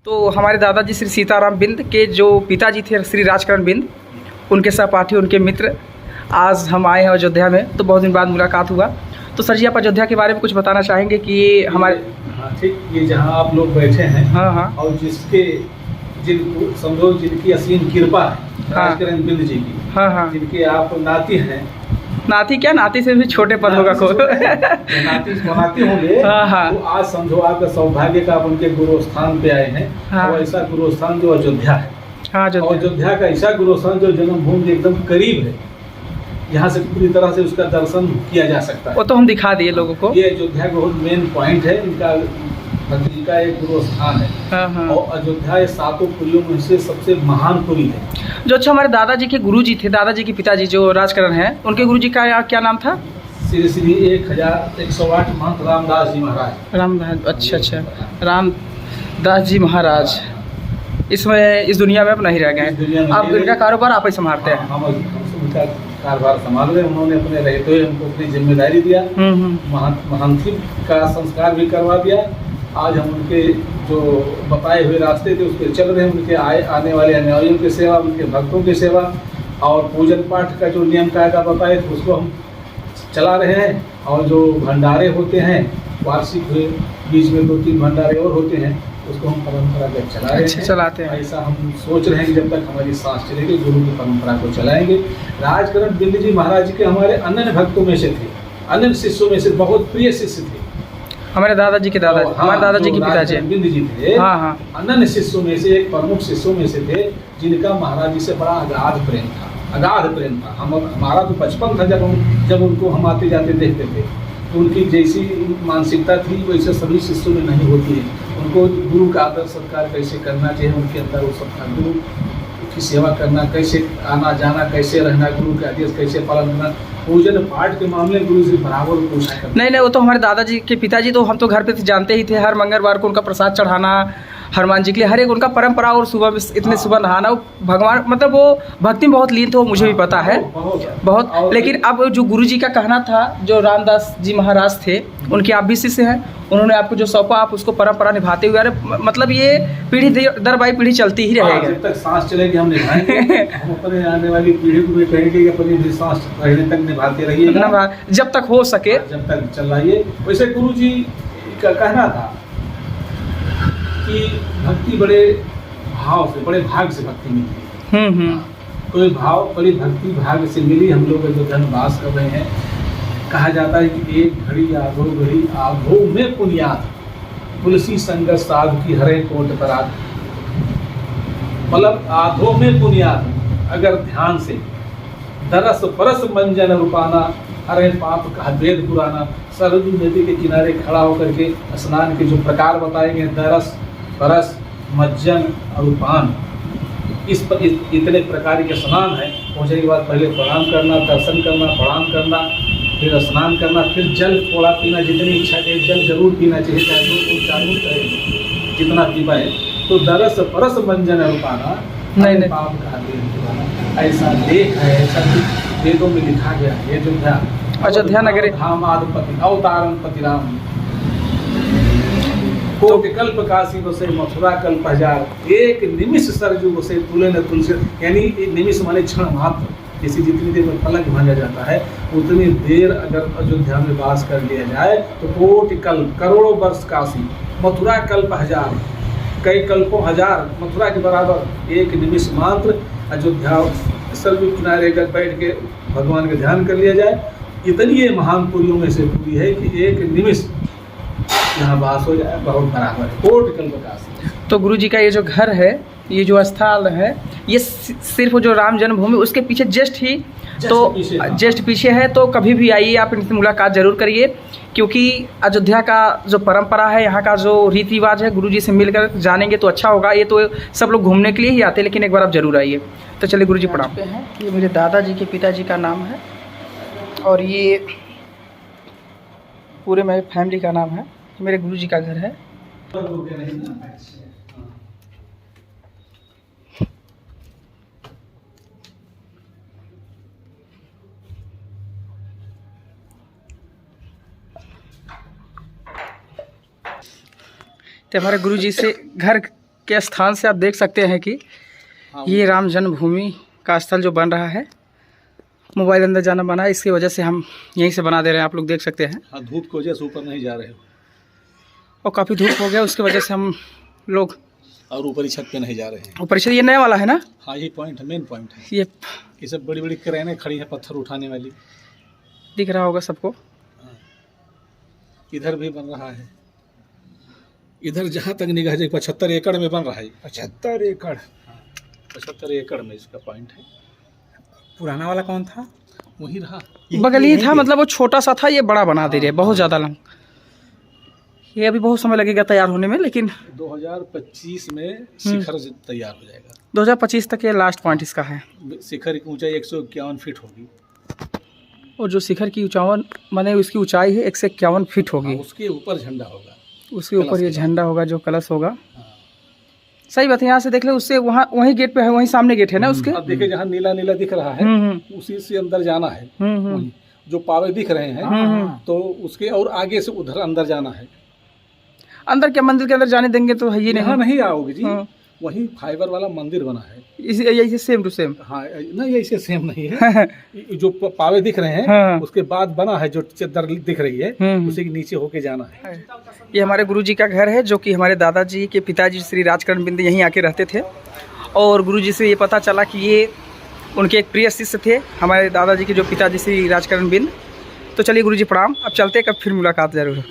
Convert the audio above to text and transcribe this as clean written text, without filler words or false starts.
तो हमारे दादाजी श्री सीताराम बिंद के जो पिताजी थे श्री राजकरण बिंद, उनके सहपाठी, उनके मित्र, आज हम आए हैं अयोध्या में। तो बहुत दिन बाद मुलाकात हुआ। तो सर जी, आप अयोध्या के बारे में कुछ बताना चाहेंगे कि हमारे? हाँ ठीक, ये जहाँ आप लोग बैठे हैं, हाँ, और जिनको समझो जिनकी असीम कृपा है, हाँ, राजकरण बिंद जी की, हाँ, जिनके आप नाती हैं। नाती क्या, नाती से भी छोटे पद होगा को नाती होंगे। हाँ। तो आज समझो आपका सौभाग्य का आप उनके गुरु स्थान पे आए हैं। हाँ। और ऐसा गुरु स्थान जो अयोध्या है। हाँ, अयोध्या का ऐसा गुरु स्थान जो जन्मभूमि के एकदम करीब है, यहाँ से पूरी तरह से उसका दर्शन किया जा सकता है। वो तो हम दिखा दिए लोगों को। ये अयोध्या का बहुत मेन पॉइंट है, इनका भक्ति का एक गुरु स्थान है। हाँ। और अयोध्या ये 7 पुरियों में से सबसे महान पुरी है। जो अच्छा हमारे दादाजी के गुरुजी थे, दादाजी के पिताजी जो राजकरण हैं, उनके गुरुजी का क्या नाम था? श्री 1108 महंत रामदास जी महाराज। रामदास, अच्छा, रामदास जी महाराज इसमें इस दुनिया में अब नहीं रह गए। अब इनका कारोबार आप ही संभालते हैं? हम उनका कारोबार संभाल रहे हैं। उन्होंने अपने रहते हुए हमको अपनी जिम्मेदारी दिया। महंती का संस्कार भी करवा दिया। आज हम उनके जो बताए हुए रास्ते थे उस पर चल रहे हैं। उनके आने वाले अनुयायियों की सेवा, उनके भक्तों की सेवा और पूजन पाठ का जो नियम कायदा बताए थे उसको हम चला रहे हैं। और जो भंडारे होते हैं वार्षिक हुए, बीच में 2-3 भंडारे और होते हैं, उसको हम परंपरागत चला रहे हैं। चलाते हैं। ऐसा हम सोच रहे हैं कि जब तक हमारी सांस चलेगी गुरु की परंपरा को चलाएंगे। राजकरण बिंद जी महाराज जी के हमारे अनन्य भक्तों में से थे, अनन्य शिष्यों में से बहुत प्रिय शिष्य थे। हमारे दादाजी के दादाजी, हमारे दादाजी के पिताजी बिंद जी थे। हाँ। अनन्य शिष्यों में से एक प्रमुख शिष्यों में से थे, जिनका महाराज जी से बड़ा अगाध प्रेम था। हमारा तो बचपन था जब उनको हम आते जाते देखते थे। तो उनकी जैसी मानसिकता थी वैसे सभी शिष्यों में नहीं होती है। उनको गुरु का आदर सत्कार कैसे करना चाहिए, उनके अंदर वो सब था। गुरु की सेवा करना, कैसे आना जाना, कैसे रहना, गुरु के आदेश कैसे पालन करना, पूजन पाठ के मामले गुरु से बराबर पूछा करना। नहीं, वो तो हमारे दादाजी के पिताजी तो हम तो घर पे जानते ही थे। हर मंगलवार को उनका प्रसाद चढ़ाना हनुमान जी के लिए, हर एक उनका परंपरा। और सुबह में इतने सुबह नहाना, भगवान मतलब वो भक्ति में बहुत लीन थे, वो मुझे भी पता है बहुत। लेकिन अब जो गुरु जी का कहना था, जो रामदास जी महाराज थे, उनके आप भी शिष्य हैं। उन्होंने आपको जो सौंपा आप उसको परंपरा निभाते हुए, अरे मतलब ये पीढ़ी दर बाई पीढ़ी चलती ही रहेगी। जब तक सांस चलेगी हम निभाएंगे। हम अपने आने वाली पीढ़ी को भी कहेंगे कि अपनी भी सांस रहने तक निभाते रहिएगा, जब तक हो सके, जब तक चलाइए। वैसे गुरु जी का कहना था कि भक्ति बड़े भाव से, बड़े भाग से भक्ति मिलती है। कोई भाव बड़ी भक्ति भाग से मिली। हम लोग जो धनवास कर रहे हैं, कहा जाता है कि एक घड़ी आधो घड़ी आधो में पुनियाद, तुलसी संगत साधु की हरे कोट पराग। मतलब आधो में पुनियाद, अगर ध्यान से दरस परस मंजन रूपाना, हरे पाप का वेद पुराना। सरयू नदी के किनारे खड़ा होकर के स्नान के जो प्रकार बताएंगे, दरस, परस, मज्जन और रूपान, इतने प्रकार के स्नान है। पहुँचने के बाद पहले प्रणाम करना, दर्शन करना, प्रणाम करना, फिर स्नान करना, फिर जल थोड़ा पीना, जितनी इच्छा है जल जरूर पीना चाहिए, चाहे 2 चालू चाहे जितना पी पाए। तो दरस परस मंजन रूपाना, नहीं पाप का वेद पुराना। ऐसा लेख है, ऐसा वेदों में लिखा गया है। अयोध्या नगरी धाम आदिपति अवतारण पति राम, कोटि कल्प काशी बसे मथुरा कल्प हजार। एक निमिष सरजू बसे तुले न तुलसी। यानी निमिष माने क्षण मात्र, जैसे जितनी देर में पलक भांजा जाता है, उतनी देर अगर अयोध्या में वास कर लिया जाए तो कोटि कल्प, करोड़ों वर्ष काशी, मथुरा कल्प हजार, कई कल्पों हजार, मथुरा के बराबर एक निमिष मात्र अयोध्या सरजू किनारे अगर बैठ के भगवान का ध्यान कर लिया जाए, इतनी ये महान पुरियों में से पूरी है कि एक निमिष यहाँ वास हो जाए, बहुत बराबर है कोटि कल्प काशी। तो गुरु जी का ये जो घर है, ये जो स्थल है, ये सिर्फ जो राम जन्मभूमि उसके पीछे जस्ट पीछे है। तो कभी भी आइए, आप इनसे मुलाकात जरूर करिए, क्योंकि अयोध्या का जो परंपरा है, यहाँ का जो रीति रिवाज है, गुरु जी से मिलकर जानेंगे तो अच्छा होगा। ये तो सब लोग घूमने के लिए ही आते हैं, लेकिन एक बार आप जरूर आइए। तो चलिए गुरु जी प्रणाम। ये मेरे दादाजी के पिताजी का नाम है, और ये पूरे मेरे फैमिली का नाम है। मेरे गुरु जी का घर है। तो हमारे गुरु जी से घर के स्थान से आप देख सकते हैं कि हाँ, ये राम जन्मभूमि का स्थल जो बन रहा है, मोबाइल अंदर जाना बना है, इसकी वजह से हम यहीं से बना दे रहे हैं, आप लोग देख सकते हैं। हाँ, धूप की वजह से ऊपर नहीं जा रहे हो और काफ़ी धूप हो गया, उसकी वजह से हम लोग और ऊपरी छत पे नहीं जा रहे हैं। ऊपर से, ये नया वाला है ना? हाँ, ये पॉइंट है, मेन पॉइंट है। ये सब बड़ी बड़ी क्रेनें खड़ी है पत्थर उठाने वाली, दिख रहा होगा सबको। इधर भी बन रहा है, इधर जहाँ तक निगाह जाए 75 एकड़ में बन रहा है। 75 एकड़। 75 एकड़ में इसका पॉइंट है। पुराना वाला कौन था? वही रहा, बगल ही था, मतलब वो छोटा सा था, ये बड़ा बना दे रहे हैं, बहुत ज़्यादा लंग। ये अभी बहुत समय लगेगा तैयार होने में, लेकिन 2025 में शिखर तैयार हो जाएगा। 2025 तक ये लास्ट पॉइंट इसका है। शिखर की ऊंचाई 151 फीट होगी। और जो शिखर की ऊंचाई माने उसकी ऊंचाई है 151 फीट होगी। उसके ऊपर झंडा होगा, उसके ऊपर ये झंडा होगा, जो कलश होगा। हाँ। सही बात है, यहाँ से देख ले, उससे वहाँ वही गेट पे है, वही सामने गेट है ना उसके। अब देखिए जहाँ नीला नीला दिख रहा है, उसी से अंदर जाना है। वहीं जो पावे दिख रहे हैं, तो उसके और आगे से उधर अंदर जाना है। अंदर क्या, मंदिर के अंदर जाने देंगे तो है ये यहाँ नहीं। नहीं आओगे जी। वहीं फाइबर वाला मंदिर बना है, यही सेम टू सेम। हाँ नहीं, ऐसे सेम नहीं है। जो पावे दिख रहे हैं, हाँ। उसके बाद बना है जो चद्दर दिख रही है, उसी के नीचे होके जाना है। ये हमारे गुरुजी का घर है, जो कि हमारे दादाजी के पिताजी श्री राजकरण बिंद यहीं आके रहते थे। और गुरुजी से ये पता चला कि ये उनके एक प्रिय शिष्य थे, हमारे दादाजी के जो पिताजी श्री राजकरण बिंद। तो चलिए गुरुजी प्रणाम, अब चलते, कब फिर मुलाकात जरूर।